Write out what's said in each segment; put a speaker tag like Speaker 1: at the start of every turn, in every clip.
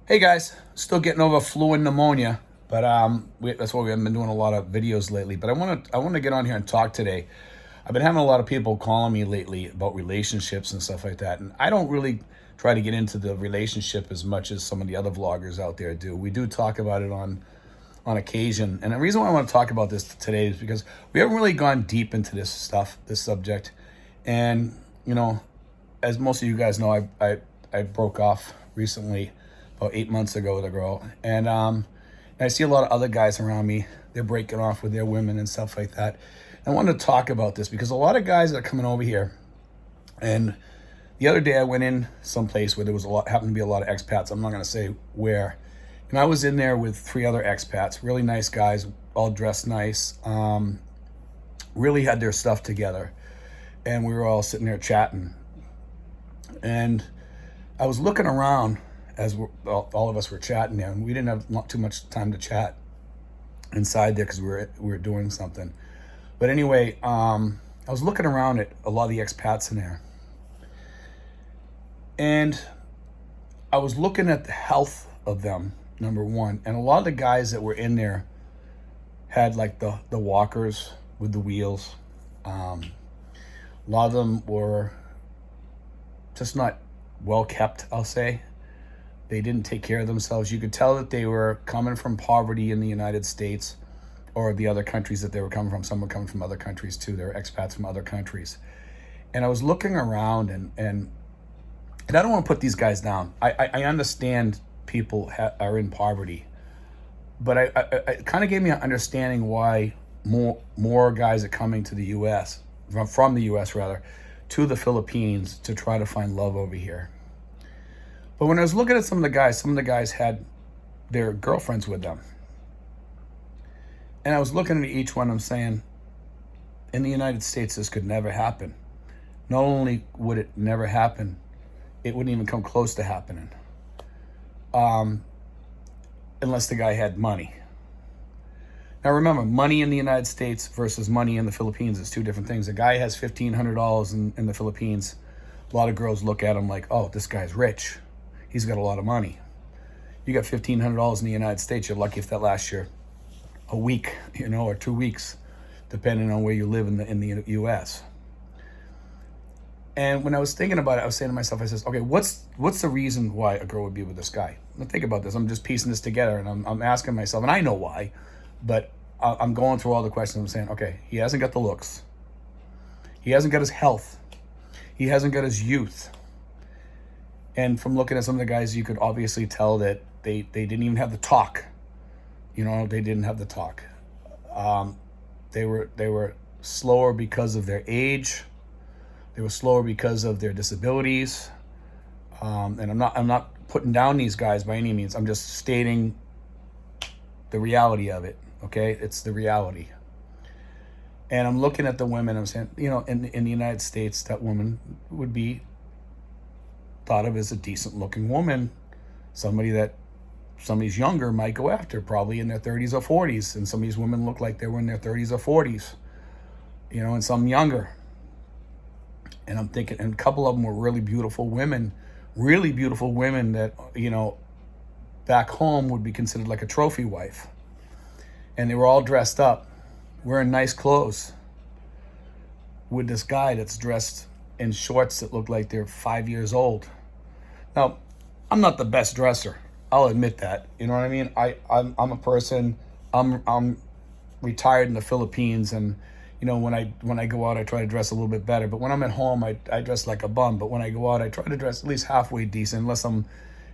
Speaker 1: Hey guys, still getting over flu and pneumonia, but that's why we haven't been doing a lot of videos lately. But I want to get on here and talk today. I've been having a lot of people calling me lately about relationships and stuff like that, and I don't really try to get into the relationship as much as some of the other vloggers out there do. We do talk about it on occasion, and the reason why I want to talk about this today is because we haven't really gone deep into this subject, and as most of you guys know, I broke off recently, about 8 months ago, with a girl, and I see a lot of other guys around me. They're breaking off with their women and stuff like that. And I wanted to talk about this because a lot of guys that are coming over here, and the other day I went in someplace where there was happened to be a lot of expats. I'm not going to say where, and I was in there with three other expats, really nice guys, all dressed nice, really had their stuff together, and we were all sitting there chatting. And I was looking around as all of us were chatting there, and we didn't have not too much time to chat inside there because we were doing something. But anyway, I was looking around at a lot of the expats in there, and I was looking at the health of them, number one. And a lot of the guys that were in there had like the walkers with the wheels. A lot of them were just not well kept, I'll say. They didn't take care of themselves. You could tell that they were coming from poverty in the United States or the other countries that they were coming from. Some were coming from other countries too. They were expats from other countries. And I was looking around, and I don't want to put these guys down. I understand people are in poverty, but it kind of gave me an understanding why more guys are coming to the U.S., from the U.S. rather, to the Philippines to try to find love over here. But when I was looking at some of the guys had their girlfriends with them. And I was looking at each one, I'm saying, in the United States, this could never happen. Not only would it never happen, it wouldn't even come close to happening. Unless the guy had money. Now remember, money in the United States versus money in the Philippines is two different things. A guy has $1,500 in the Philippines. A lot of girls look at him like, oh, this guy's rich. He's got a lot of money. You got $1,500 in the United States, you're lucky if that lasts you a week, or 2 weeks, depending on where you live in the U.S. And when I was thinking about it, I was saying to myself, I says, okay, what's the reason why a girl would be with this guy? Now think about this. I'm just piecing this together, and I'm asking myself, and I know why, but I'm going through all the questions. I'm saying, okay, he hasn't got the looks. He hasn't got his health. He hasn't got his youth. And from looking at some of the guys, you could obviously tell that they didn't even have the talk. They didn't have the talk. They were slower because of their age. They were slower because of their disabilities. And I'm not putting down these guys by any means. I'm just stating the reality of it. Okay, it's the reality. And I'm looking at the women. I'm saying, in the United States, that woman would be thought of as a decent looking woman, somebody's younger might go after, probably in their 30s or 40s. And some of these women look like they were in their 30s or 40s, and some younger. And I'm thinking, and a couple of them were really beautiful women that, back home would be considered like a trophy wife. And they were all dressed up, wearing nice clothes, with this guy that's dressed in shorts that look like they're 5 years old. Now, I'm not the best dresser. I'll admit that. You know what I mean? I'm a person. I'm retired in the Philippines, and when I go out, I try to dress a little bit better. But when I'm at home, I dress like a bum. But when I go out, I try to dress at least halfway decent, unless I'm,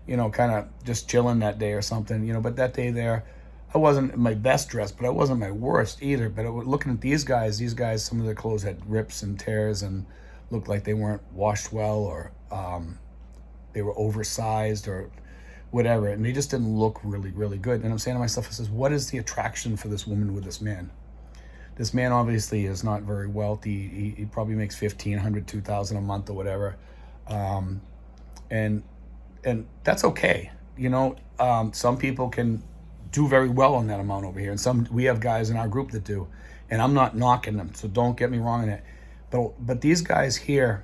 Speaker 1: kind of just chilling that day or something. But that day there, I wasn't my best dressed, but I wasn't my worst either. But looking at these guys, some of their clothes had rips and tears and looked like they weren't washed well, or they were oversized or whatever, and they just didn't look really, really good. And I'm saying to myself, I says, what is the attraction for this woman with this man? This man obviously is not very wealthy. He probably makes $1,500, $2,000 a month or whatever, and that's okay. Some people can do very well on that amount over here, and we have guys in our group that do, and I'm not knocking them, so don't get me wrong in it. But these guys here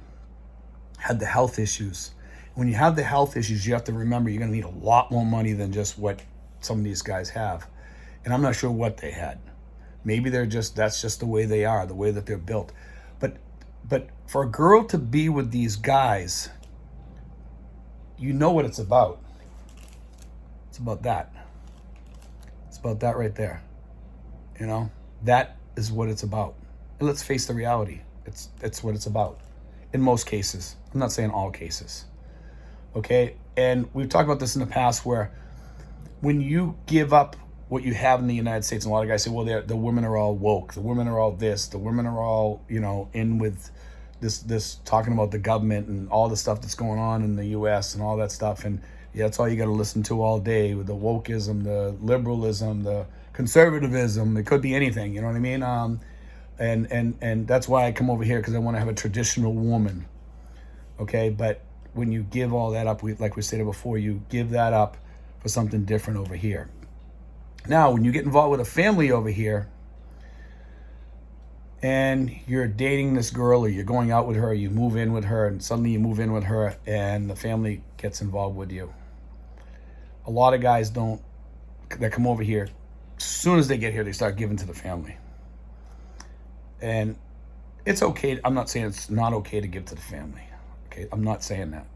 Speaker 1: had the health issues, When you have the health issues, you have to remember you're going to need a lot more money than just what some of these guys have. And I'm not sure what they had. Maybe that's just the way they are, the way that they're built. But for a girl to be with these guys, you know what it's about. It's about that. It's about that right there. You know, that is what it's about. And let's face the reality. It's what it's about. In most cases. I'm not saying all cases. Okay? And we've talked about this in the past where when you give up what you have in the United States, and a lot of guys say, well, the women are all woke. The women are all this. The women are all, in with this talking about the government and all the stuff that's going on in the U.S. and all that stuff. And yeah, that's all you got to listen to all day with the wokeism, the liberalism, the conservatism. It could be anything. You know what I mean? And that's why I come over here, because I want to have a traditional woman. Okay, but when you give all that up, like we stated before, you give that up for something different over here. Now, when you get involved with a family over here and you're dating this girl or you're going out with her, you move in with her, and suddenly you move in with her and the family gets involved with you. A lot of guys that come over here, as soon as they get here, they start giving to the family. And it's okay. I'm not saying it's not okay to give to the family. Okay, I'm not saying that.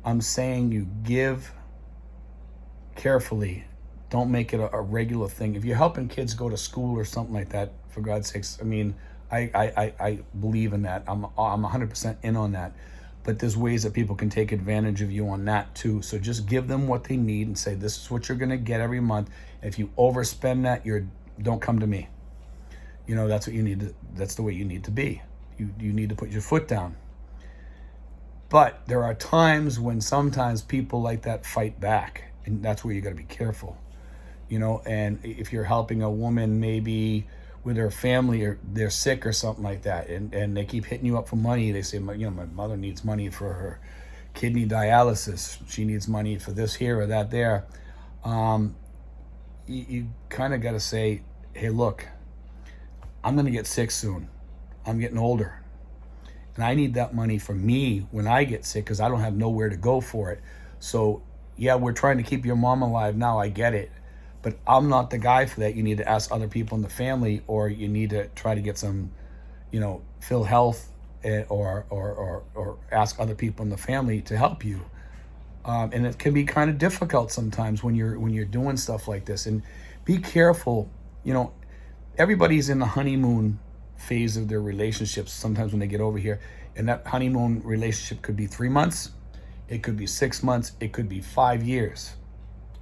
Speaker 1: I'm saying you give carefully. Don't make it a regular thing. If you're helping kids go to school or something like that, for God's sakes, I mean, I believe in that. I'm 100% in on that. But there's ways that people can take advantage of you on that too. So just give them what they need and say, this is what you're going to get every month. If you overspend that, don't come to me. That's what you need. That's the way you need to be. You need to put your foot down. But there are times when sometimes people like that fight back, and that's where you got to be careful. And if you're helping a woman maybe with her family or they're sick or something like that, and they keep hitting you up for money, they say, my mother needs money for her kidney dialysis, she needs money for this here or that there. You kind of got to say, hey, look, I'm going to get sick soon. I'm getting older. And I need that money for me when I get sick, because I don't have nowhere to go for it. So, yeah, we're trying to keep your mom alive now. I get it. But I'm not the guy for that. You need to ask other people in the family, or you need to try to get some, Phil Health, or ask other people in the family to help you. And it can be kind of difficult sometimes when you're doing stuff like this. And be careful. Everybody's in the honeymoon phase of their relationships sometimes when they get over here. And that honeymoon relationship could be 3 months. It could be 6 months. It could be 5 years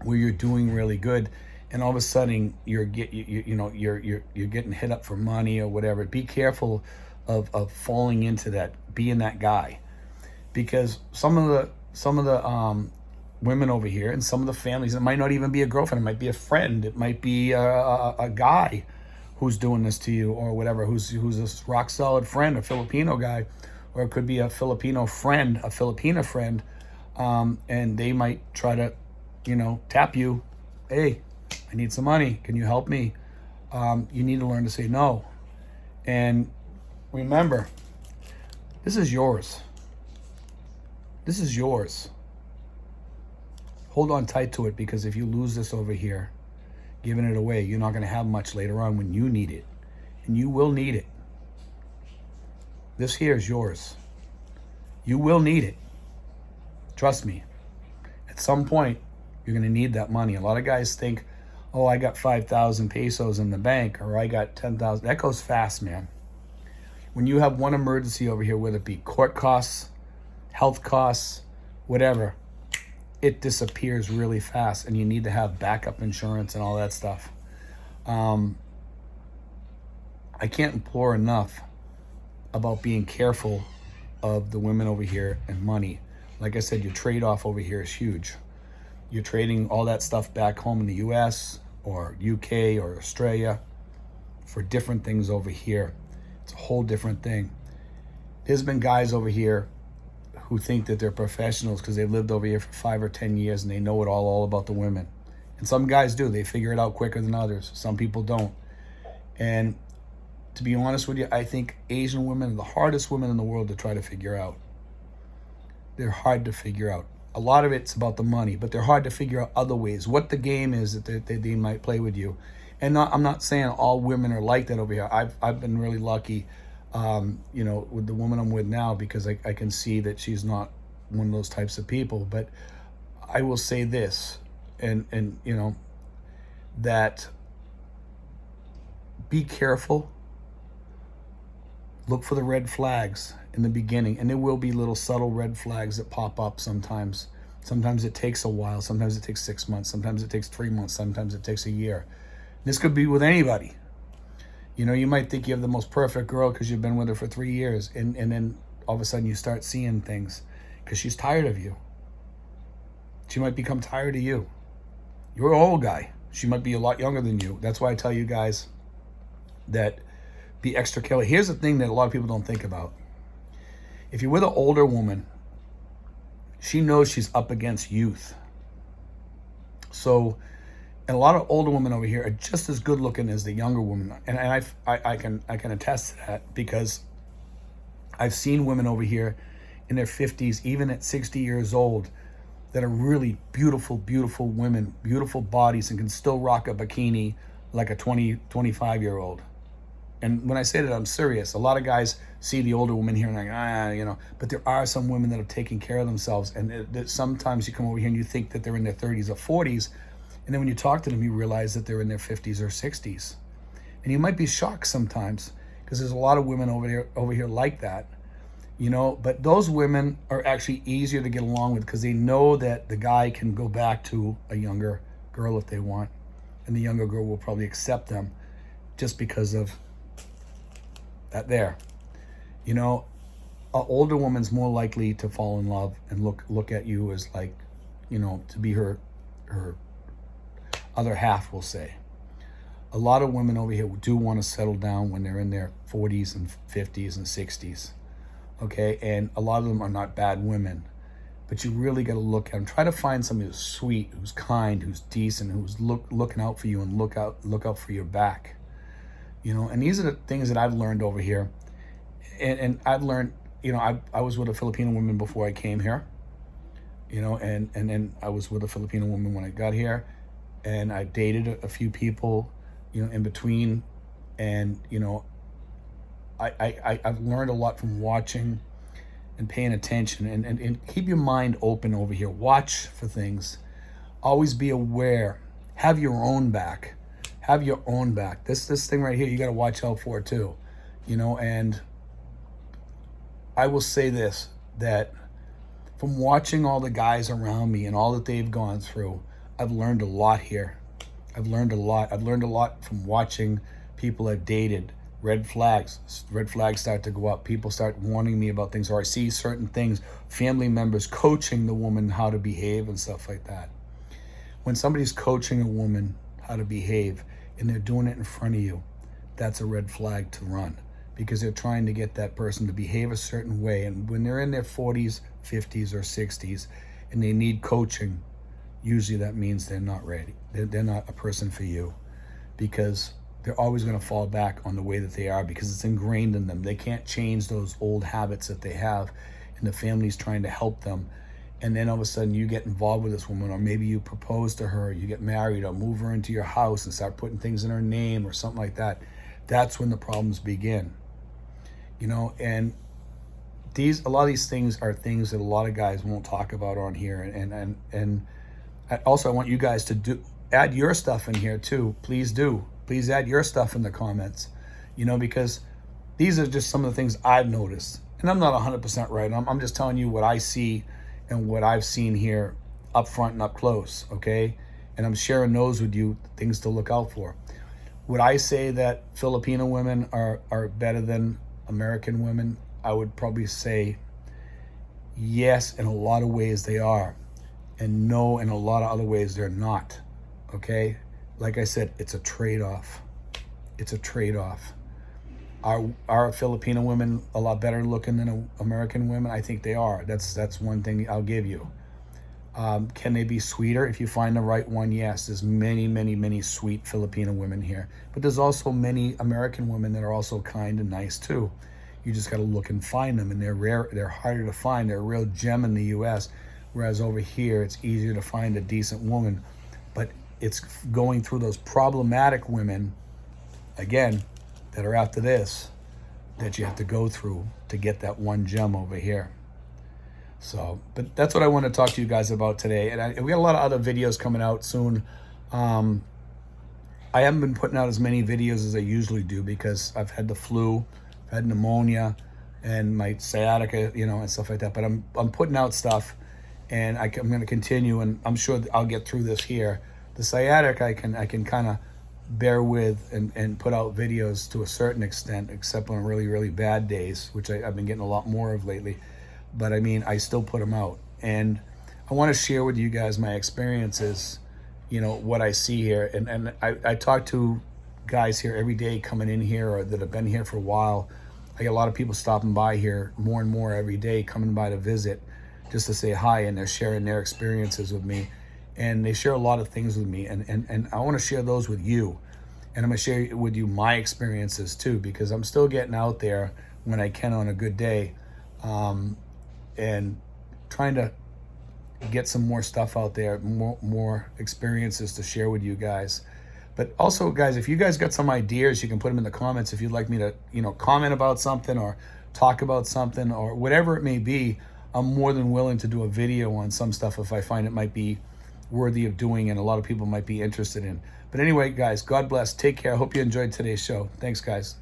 Speaker 1: where you're doing really good. And all of a sudden you're getting hit up for money or whatever. Be careful of falling into that, being that guy. Because some of the women over here and some of the families, it might not even be a girlfriend, it might be a friend, it might be a guy who's doing this to you or whatever, who's a rock solid friend, a Filipino guy, or it could be a Filipino friend, a Filipina friend, and they might try to, tap you. Hey, I need some money. Can you help me? You need to learn to say no. And remember, this is yours. This is yours. Hold on tight to it, because if you lose this over here, giving it away, you're not going to have much later on when you need it. And you will need it. This here is yours. You will need it. Trust me. At some point, you're going to need that money. A lot of guys think, oh, I got 5,000 pesos in the bank, or I got 10,000. That goes fast, man. When you have one emergency over here, whether it be court costs, health costs, whatever, it disappears really fast, and you need to have backup insurance and all that stuff. I can't implore enough about being careful of the women over here and money. Like I said, your trade-off over here is huge. You're trading all that stuff back home in the US or UK or Australia for different things over here. It's a whole different thing. There's been guys over here who think that they're professionals because they've lived over here for 5 or 10 years and they know it all about the women. And some guys do. They figure it out quicker than others. Some people don't. And to be honest with you, I think Asian women are the hardest women in the world to try to figure out. they're hard to figure out. A lot of it's about the money, but they're hard to figure out other ways, what the game is that they might play with you. And I'm not saying all women are like that over here. I've been really lucky, with the woman I'm with now, because I can see that she's not one of those types of people. But I will say this, and that be careful. Look for the red flags in the beginning, and there will be little subtle red flags that pop up sometimes. Sometimes it takes a while. Sometimes it takes 6 months. Sometimes it takes 3 months. Sometimes it takes a year. This could be with anybody. You might think you have the most perfect girl because you've been with her for 3 years, and then all of a sudden you start seeing things because she's tired of you. She might become tired of you. You're an old guy. She might be a lot younger than you. That's why I tell you guys that be extra careful. Here's the thing that a lot of people don't think about. If you're with an older woman, she knows she's up against youth. So, and a lot of older women over here are just as good looking as the younger women. And I can attest to that, because I've seen women over here in their 50s, even at 60 years old, that are really beautiful, beautiful women, beautiful bodies, and can still rock a bikini like a 25-year-old. And when I say that, I'm serious. A lot of guys see the older women here and they're like, but there are some women that are taking care of themselves. And sometimes you come over here and you think that they're in their 30s or 40s. And then when you talk to them, you realize that they're in their 50s or 60s. And you might be shocked sometimes, because there's a lot of women over here like that. But those women are actually easier to get along with, because they know that the guy can go back to a younger girl if they want. And the younger girl will probably accept them just because of that there. An older woman's more likely to fall in love and look at you as like, to be her other half, we'll say. A lot of women over here do want to settle down when they're in their 40s and 50s and 60s. Okay, and a lot of them are not bad women, but you really got to look at them. Try to find somebody who's sweet, who's kind, who's decent, who's looking out for you and look out for your back. And these are the things that I've learned over here. And I've learned, I was with a Filipino woman before I came here, and then I was with a Filipino woman when I got here, and I dated a few people, in between. And, I've learned a lot from watching and paying attention, and keep your mind open over here. Watch for things. Always be aware. Have your own back. Have your own back. This thing right here, you got to watch out for too, and I will say this, that from watching all the guys around me and all that they've gone through, I've learned a lot here. I've learned a lot from watching people I've dated. Red flags start to go up. People start warning me about things, or I see certain things, family members coaching the woman how to behave and stuff like that. When somebody's coaching a woman how to behave and they're doing it in front of you, that's a red flag to run, because they're trying to get that person to behave a certain way. And when they're in their 40s, 50s, or 60s and they need coaching, usually that means they're not ready. They're not a person for you, because they're always going to fall back on the way that they are, because it's ingrained in them. They can't change those old habits that they have, and the family's trying to help them. And then all of a sudden you get involved with this woman, or maybe you propose to her, you get married, or move her into your house and start putting things in her name or something like that. That's when the problems begin. And a lot of these things are things that a lot of guys won't talk about on here. And also I want you guys to add your stuff in here too. Please do. Please add your stuff in the comments, because these are just some of the things I've noticed. And I'm not 100% right. I'm just telling you what I see and what I've seen here up front and up close, okay? And I'm sharing those with you, things to look out for. Would I say that Filipino women are better than American women? I would probably say yes, in a lot of ways they are, and no, in a lot of other ways they're not, okay? Like I said, it's a trade-off. It's a trade-off. Are Filipino women a lot better looking than American women? I think they are. That's one thing I'll give you. Can they be sweeter if you find the right one? Yes, there's many, many, many sweet Filipino women here. But there's also many American women that are also kind and nice too. You just got to look and find them, and they're rare. They're harder to find. They're a real gem in the U.S., whereas over here it's easier to find a decent woman. But it's going through those problematic women, again, that are after this, that you have to go through to get that one gem over here. So, but that's what I want to talk to you guys about today. And we got a lot of other videos coming out soon. I haven't been putting out as many videos as I usually do because I've had the flu, I've had pneumonia, and my sciatica, and stuff like that. But I'm putting out stuff, and I'm going to continue, and I'm sure I'll get through this here. The sciatica I can kind of bear with and put out videos to a certain extent, except on really, really bad days, which I've been getting a lot more of lately. But I mean, I still put them out. And I want to share with you guys my experiences, what I see here. And I talk to guys here every day coming in here or that have been here for a while. I get a lot of people stopping by here more and more every day, coming by to visit just to say hi, and they're sharing their experiences with me. And they share a lot of things with me. And I want to share those with you. And I'm going to share with you my experiences too, because I'm still getting out there when I can on a good day. And trying to get some more stuff out there, more experiences to share with you guys. But also, guys, if you guys got some ideas, you can put them in the comments. If you'd like me to, comment about something or talk about something or whatever it may be, I'm more than willing to do a video on some stuff if I find it might be worthy of doing and a lot of people might be interested in. But anyway, guys, God bless. Take care. I hope you enjoyed today's show. Thanks, guys.